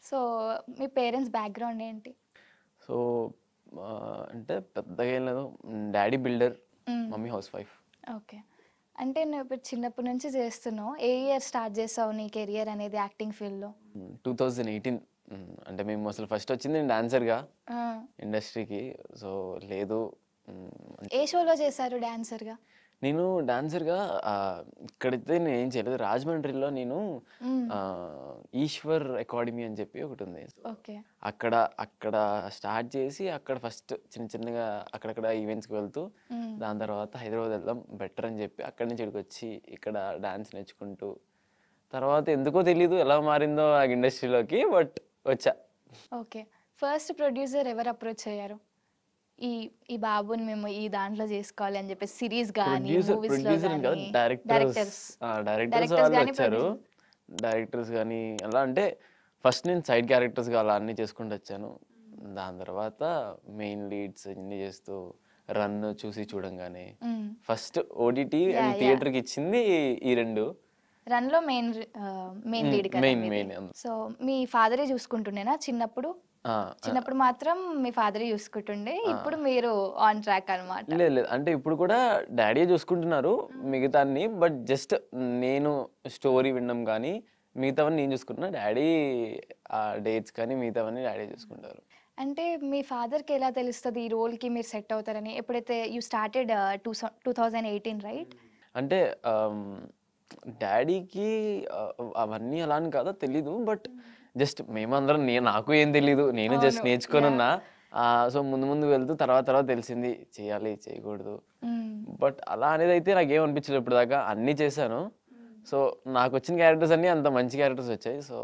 So మీ parents background ఏంటి? So అంటే పెద్దగా ఏం లేదు. డ్యాడీ బిల్డర్, హ్మ్. Mummy house wife. ఓకే. అంటే నువ్విప్పుడు చిన్నప్పటి నుంచి చేస్తున్నావు. ఏ ఇయర్ స్టార్ట్ చేసావు నీ కెరియర్ అనేది యాక్టింగ్ ఫీల్డ్‌లో? 2018. అంటే మేము అసలు ఫస్ట్ వచ్చింది నేను డాన్సర్‌గా ఆ! ఇండస్ట్రీకి. సో లేదు. హ్మ్. ఏ షోలో చేశారు డాన్సర్‌గా? నేను డాన్సర్‌గా ఇక్కడైతే నేనేం చేయలేదు. రాజమండ్రిలో నేను హ్మ్. ఈశ్వర్ అకాడమీ అని చెప్పి ఒకటుంది. ఓకే. అక్కడ అక్కడ స్టార్ట్ చేసి అక్కడ ఫస్ట్ చిన్న చిన్నగా అక్కడక్కడ ఈవెంట్స్‌కి వెళ్తూ, హ్మ్. దాని తర్వాత హైదరాబాద్ వెళ్దాం బెటర్ అని చెప్పి అక్కడి నుంచి ఇక్కడికొచ్చి ఇక్కడ డాన్స్ నేర్చుకుంటూ, తర్వాత ఎందుకో తెలీదు ఎలా మారిందో ఆ ఇండస్ట్రీలోకి బట్ వచ్చా. ఓకే. ఫస్ట్ ప్రొడ్యూసర్ ఎవరు అప్రోచ్ అయ్యారు? ఈ ఈ బాబుని మేము ఈ దాంట్లో జేసుకోవాలి అని జెప్పేసి సిరీస్ గానీ, మూవీస్‌లో ప్రొడ్యూసర్ అని గానీ కాదు, డైరెక్టర్స్. డైరెక్టర్స్. డైరెక్టర్స్ డైరెక్టర్స్ వాళ్ళు గానీ, వచ్చారు. ప్రొడ్యూసర్. డైరెక్టర్స్ కానీ అలా అంటే ఫస్ట్ నేను సైడ్ క్యారెక్టర్స్‌గా అలా అన్నీ చేసుకుంటూ వచ్చాను. దాని తర్వాత మెయిన్ లీడ్స్ ఇన్ని చేస్తూ రన్ చూసి చూడంగానే హ్మ్. First OTT and yeah! Yeah! థియేటర్‌కి ఇచ్చింది ఈ 2. రన్‌లో మెయిన్ లీడ్ కదా మెయిన్ మీది. మెయిన్. సో, మీ ఫాదరే చూసుకుంటుండేనా చిన్నప్పుడు? ఆ! ఆ! చిన్నప్పుడు మాత్రం మీ ఫాదరే చూసుకుంటుండే. ఆ! ఇప్పుడు మీరు ఆన్ ట్రాక్ అనమాట. లేదు లేదు. అంటే ఇప్పుడు కూడా డ్యాడీయే చూసుకుంటున్నారు మిగతాన్ని. బట్ జస్ట్ నేను స్టోరీ వినడం గానీ, మిగతావన్నీ నేను చూసుకుంటున్నా. డ్యాడీ డేట్స్ కానీ మిగతావన్నీ డ్యాడీ చూసుకుంటారు. అంటే మీ ఫాదర్‌కి ఎలా తెలుస్తది ఈ రోల్‌కి మీరు సెట్ అవుతారని? ఎప్పుడైతే యూ స్టార్టెడ్ 2018 రైట్? అంటే ఆహ్, డ్యాడీకి అవన్నీ అలా అని కాదో తెలీదు. బట్ జస్ట్ మేమందరం నాకు ఏం తెలీదు. నేను జస్ట్ అవును. యాహ్! నేర్చుకొనున్నా. సో, ముందు ముందు వెళ్తూ తర్వాత తర్వాత తెలిసింది. చేయాలి, చేయకూడదు. హ్మ్. బట్ అలా అనేదైతే నాకేం అనిపించలేదు ఇప్పటిదాకా. అన్నీ చేశాను. సో, నాకొచ్చిన క్యారెక్టర్స్ అన్నీ అంత మంచి క్యారెక్టర్స్ వచ్చాయి. సో